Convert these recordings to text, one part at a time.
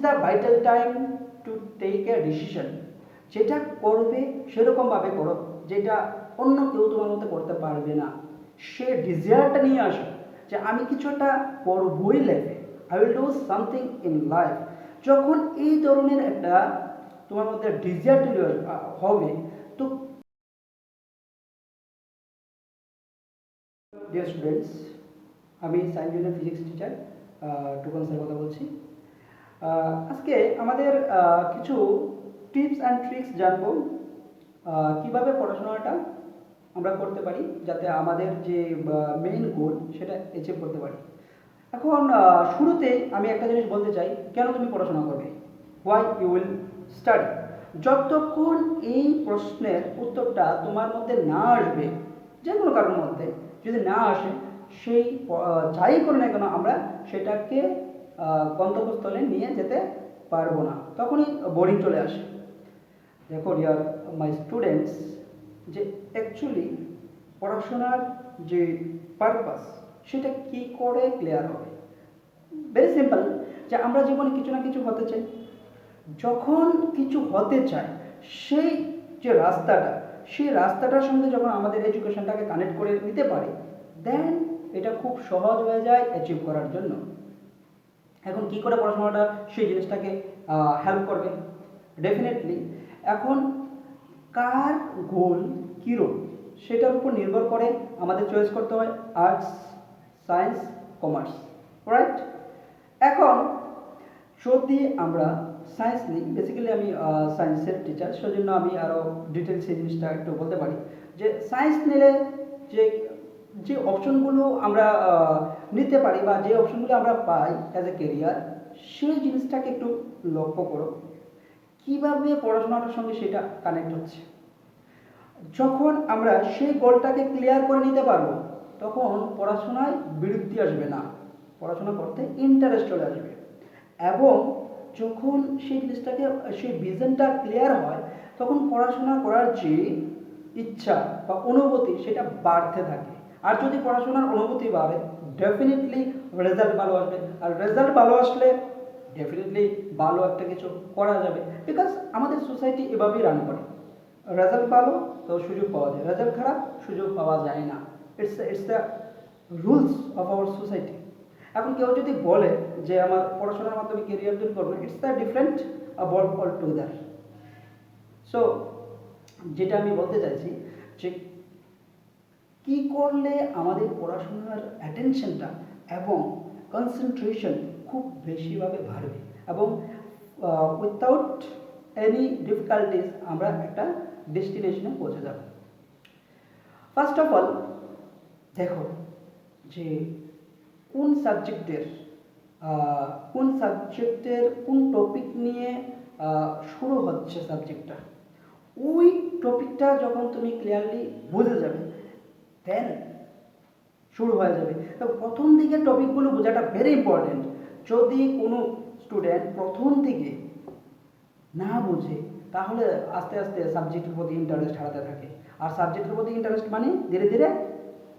The vital time to take a decision. যেটা করবে সেরকমভাবে করো, যেটা অন্য কেউ তোমার মতো করতে পারবে না। সে ডিজায়ারটা নিয়ে আসো যে আমি কিছু একটা করবই লাইফে, I will do something in life. যখন এই ধরনের একটা তোমার মধ্যে ডিজায়ার তৈরি হবে, তো ডিয়ার স্টুডেন্টস, আমি science unit physics teacher Tukon sir কথা বলছি। আজকে আমাদের কিছু টিপস অ্যান্ড ট্রিক্স জানবো কিভাবে পড়াশোনাটা আমরা করতে পারি যাতে আমাদের যে মেইন গোল সেটা অ্যাচিভ করতে পারি। এখন শুরুতে আমি একটা জিনিস বলতে চাই, কেন তুমি পড়াশোনা করবে, হোয়াই ইউ উইল স্টাডি। যতক্ষণ এই প্রশ্নের উত্তরটা তোমার মধ্যে না আসবে, যে কোনো কারোর মধ্যে যদি না আসে, সেই যাই করে না কেন আমরা সেটাকে গন্তব্যস্থলে নিয়ে যেতে পারবো না, তখনই বোরিং চলে আসে। দেখো ডিয়ার মাই স্টুডেন্টস, যে অ্যাকচুয়ালি পড়াশোনার যে পারপাস সেটা কি করে ক্লিয়ার হবে। ভেরি সিম্পল, যে আমরা জীবনে কিছু না কিছু হতে চাই। যখন কিছু হতে চাই, সেই যে রাস্তাটা, সেই রাস্তাটার সঙ্গে যখন আমাদের এডুকেশনটাকে কানেক্ট করে নিতে পারি, দেন এটা খুব সহজ হয়ে যায় অ্যাচিভ করার জন্য। এখন কি করে পড়াশোনাটা সেই জিনিসটাকে হেল্প করবে? ডেফিনেটলি এখন কার গোল কীরূপ সেটার উপর নির্ভর করে আমাদের চয়েস করতে হয় আর্টস, সায়েন্স, কমার্স, রাইট? এখন যদি আমরা সায়েন্স নিই, বেসিক্যালি আমি সায়েন্সের টিচার, সেজন্য আমি আরও ডিটেলস এই জিনিসটা একটু বলতে পারি। যে সায়েন্স নিলে যে যে অপশনগুলো আমরা নিতে পারি বা যে অপশনগুলো আমরা পাই অ্যাজ এ কেরিয়ার, সেই জিনিসটাকে একটু লক্ষ্য করো কীভাবে পড়াশোনাটার সঙ্গে সেটা কানেক্ট হচ্ছে। যখন আমরা সেই গোলটাকে ক্লিয়ার করে নিতে পারবো, তখন পড়াশোনায় বিরক্তি আসবে না, পড়াশোনা করতে ইন্টারেস্ট চলে আসবে। এবং যখন সেই জিনিসটাকে, সেই ভিশনটা ক্লিয়ার হয়, তখন পড়াশোনা করার যে ইচ্ছা বা অনুভূতি সেটা বাড়তে থাকে। আর যদি পড়াশোনার অনুভূতি বাড়ে, ডেফিনেটলি রেজাল্ট ভালো আসবে। আর রেজাল্ট ভালো আসলে ডেফিনেটলি ভালো একটা কিছু করা যাবে। বিকজ আমাদের সোসাইটি এভাবেই রান করে, রেজাল্ট ভালো তো সুযোগ পাওয়া যায়, রেজাল্ট খারাপ সুযোগ পাওয়া যায় না। It's the rules of our society. এখন কেউ যদি বলে যে আমার পড়াশোনার মাধ্যমে কেরিয়ার তৈরি করবে, it's the different ball all together. So যেটা আমি বলতে চাইছি, যে কী করলে আমাদের পড়াশোনার অ্যাটেনশনটা এবং কনসেন্ট্রেশন খুব বেশিভাবে বাড়বে এবং উইথাউট এনি ডিফিকাল্টিস আমরা একটা ডেস্টিনেশনে পৌঁছে যাব। ফার্স্ট অফ অল দেখো যে কোন সাবজেক্টের কোন টপিক নিয়ে শুরু হচ্ছে সাবজেক্টটা। ওই টপিকটা যখন তুমি ক্লিয়ারলি বুঝে যাবে, দেন শুরু হয়ে যাবে। তো প্রথম দিকের টপিকগুলো বোঝাটা ভেরি ইম্পর্টেন্ট। যদি কোনো স্টুডেন্ট প্রথম থেকে না বোঝে, তাহলে আস্তে আস্তে সাবজেক্টের প্রতি ইন্টারেস্ট হারাতে থাকে। আর সাবজেক্টের প্রতি ইন্টারেস্ট মানে ধীরে ধীরে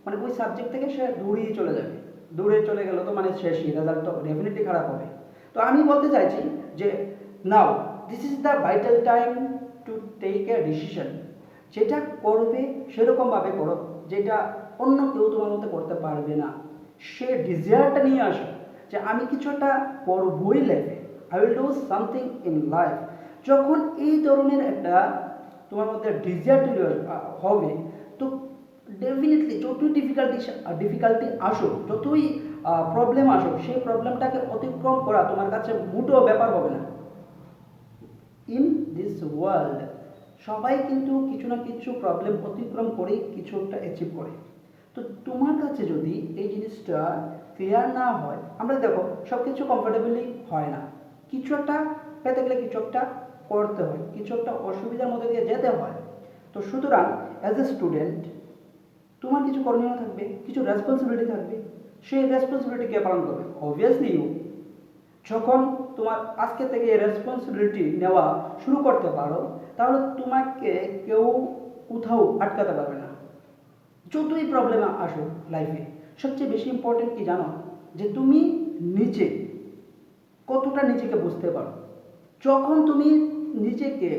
মানে ওই সাবজেক্ট থেকে সে দূরেই চলে যাবে। দূরে চলে গেল তো মানে শেষই, রেজাল্ট তো ডেফিনেটলি খারাপ হবে। তো আমি বলতে চাইছি যে now this is the vital time to take a decision. যেটা করবে সেরকমভাবে করো, যেটা অন্য কেউ তোমার মতো করতে পারবে না। সে ডিজায়ারটা নিয়ে আসো যে আমি কিছু একটা করবই লাইফে, I will do something in life. যখন এই ধরনের একটা তোমার মধ্যে ডিজায়ার তৈরি হবে, তো ডেফিনেটলি যতই ডিফিকাল্টি আসুক, যতই প্রবলেম আসুক, সেই প্রবলেমটাকে অতিক্রম করা তোমার কাছে মোটেও ব্যাপার হবে না। ইন দিস ওয়ার্ল্ড সবাই কিন্তু কিছু না কিছু প্রবলেম অতিক্রম করেই কিছু একটা অ্যাচিভ করে। তো তোমার কাছে যদি এই জিনিসটা ক্লিয়ার না হয়, আমরা দেখো সব কিছু কমফোর্টেবলি হয় না, কিছু একটা পেতে গেলে কিছু একটা করতে হয়, কিছু একটা অসুবিধার মধ্যে দিয়ে যেতে হয়। তো সুতরাং অ্যাজ এ স্টুডেন্ট তোমার কিছু করণীয় থাকবে, কিছু রেসপন্সিবিলিটি থাকবে। সেই রেসপন্সিবিলিটি কে পালন করবে? Obviously you. যখন তোমার আজকে থেকে রেসপন্সিবিলিটি নেওয়া শুরু করতে পারো, তাহলে তোমাকে কেউ কোথাও আটকাতে পারবে না। যতই প্রবলেম আসুক লাইফে, সবচেয়ে বেশি ইম্পর্টেন্ট কি জানো? যে তুমি নিজে কতটা নিজেকে বুঝতে পারো। যখন তুমি নিজেকে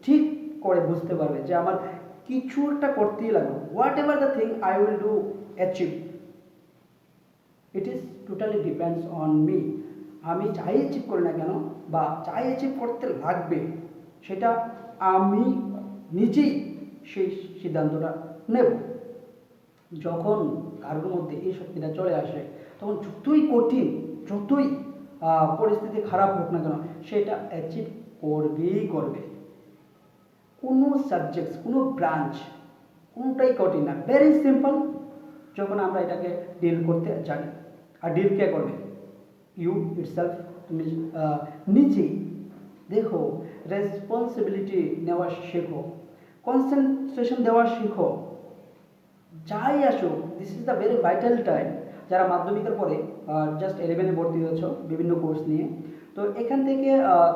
ঠিক করে বুঝতে পারবে যে আমার কিছু একটা করতেই লাগবে, what ever the thing I will do achieve, it is totally depends on me. আমি যাই অ্যাচিভ করি না কেন বা যাই অ্যাচিভ করতে লাগবে, সেটা আমি নিজেই সেই সিদ্ধান্তটা নেব। যখন কারোর মধ্যে এই শক্তিটা চলে আসে, তখন যতই কঠিন, যতই পরিস্থিতি খারাপ হোক না কেন, সেটা অ্যাচিভ করবেই করবে। কোনো সাবজেক্টস, কোনো ব্রাঞ্চ, কোনোটাই কঠিন না, ভেরি সিম্পল যখন আমরা এটাকে ডিল করতে জানি। আর ডিল কে করবে? ইউ ইটসেলফ, তুমি নিজেই। দেখো, রেসপন্সিবিলিটি নেওয়া শেখো, কনসেন্ট্রেশন দেওয়া শেখো। যাই আসুক, this is the very vital time. যারা মাধ্যমিকের পরে জাস্ট 11-এ ভর্তি হয়েছ বিভিন্ন কোর্স নিয়ে, তো এখান থেকে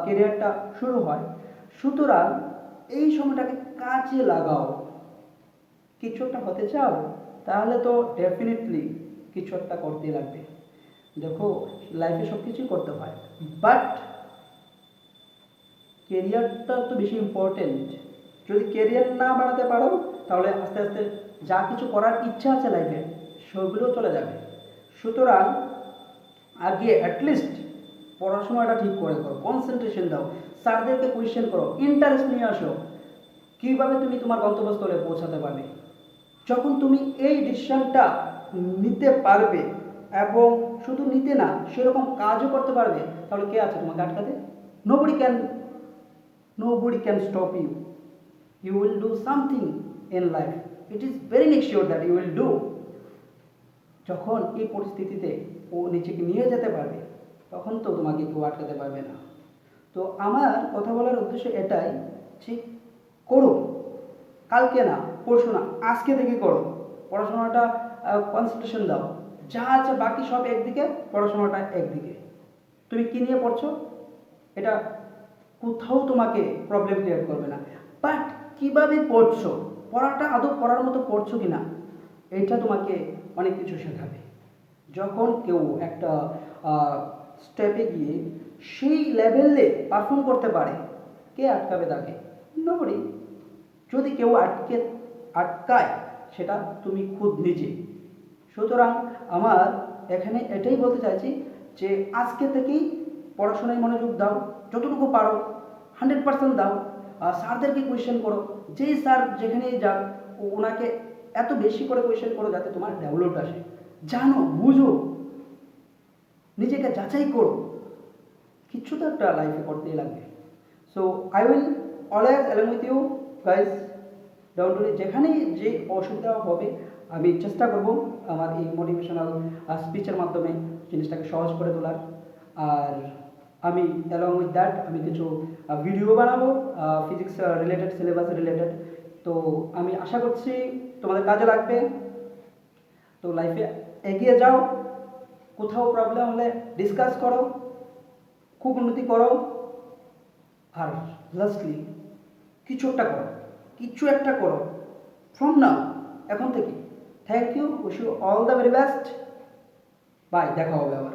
কেরিয়ারটা শুরু হয়। সুতরাং এই সময়টাকে কাজে লাগাও। কিছু একটা হতে চাও, তাহলে তো ডেফিনেটলি কিছু একটা করতে লাগবে। দেখো, লাইফে সব কিছুই করতে হয়, বাট কেরিয়ারটা তো বেশি ইম্পর্টেন্ট। যদি কেরিয়ার না বানাতে পারো, তাহলে আস্তে আস্তে যা কিছু করার ইচ্ছা আছে লাইফে, সেগুলোও চলে যাবে। সুতরাং আগে অ্যাটলিস্ট পড়াশোনাটা ঠিক করে করো, কনসেন্ট্রেশন দাও, স্যারদেরকে কোয়েশ্চেন করো, ইন্টারেস্ট নিয়ে আসো কীভাবে তুমি তোমার গন্তব্যস্থলে পৌঁছাতে পারবে। যখন তুমি এই ডিসিশনটা নিতে পারবে এবং শুধু নিতে না, সেরকম কাজও করতে পারবে, তাহলে কে আছে তোমাকে আটকাতে? Nobody can, nobody can stop you. You will do something in life. It is very next sure that you will do. যখন এই পরিস্থিতিতে ও নিজেকে নিয়ে যেতে পারবে, তখন তো তোমাকে কেউ আটকাতে পারবে না। তো আমার কথা বলার উদ্দেশ্য এটাই, ঠিক করো, কালকে না, পরশু না, আজকে থেকে করো। পড়াশোনাটা কনসেন্ট্রেশন দাও, যা আছে বাকি সব একদিকে, পড়াশোনাটা একদিকে। তুমি কী নিয়ে পড়ছো, এটা কোথাও তোমাকে প্রবলেম ক্রিয়েট করবে না, বাট কীভাবে পড়ছো, পড়াটা আদৌ পড়ার মতো পড়ছো কি না, এইটা তোমাকে অনেক কিছু শেখাবে। যখন কেউ একটা স্টেপে গিয়ে সেই লেভেলে পারফর্ম করতে পারে, কে আটকাবে তাকে? নোবডি। যদি কেউ আটকায়, সেটা তুমি খুদ নিজে। সুতরাং আমার এখানে এটাই বলতে চাইছি যে আজকে থেকেই পড়াশোনায় মনোযোগ দাও, যতটুকু পারো 100% দাও। স্যারদেরকে কোয়েশ্চেন করো, যেই স্যার যেখানেই যাক, ওনাকে এত বেশি করে কোয়েশ্চেন করো যাতে তোমার ডেভেলপ আসে। জানো, বুঝো, নিজেকে যাচাই করো, কিছু তো একটা লাইফে করতেই লাগবে। So I will always along with you guys. Down to যেখানেই যে অসুবিধা হবে, আমি চেষ্টা করব আমার এই মোটিভেশনাল স্পিচের মাধ্যমে জিনিসটাকে সহজ করে তোলার। আর আমি অ্যালং উইথ দ্যাট আমি কিছু ভিডিও বানাবো ফিজিক্স রিলেটেড, সিলেবাস রিলেটেড। তো আমি আশা করছি তোমাদের কাজে লাগবে। তো লাইফে এগিয়ে যাও, কোথাও প্রবলেম হলে ডিসকাস করো, খুব উন্নতি করো। আর লাস্টলি কিছু একটা করো, কিছু একটা করো ফ্রম নাও, এখন থেকে। Thank you, wish you all the very best. Bye, দেখা হবে আবার।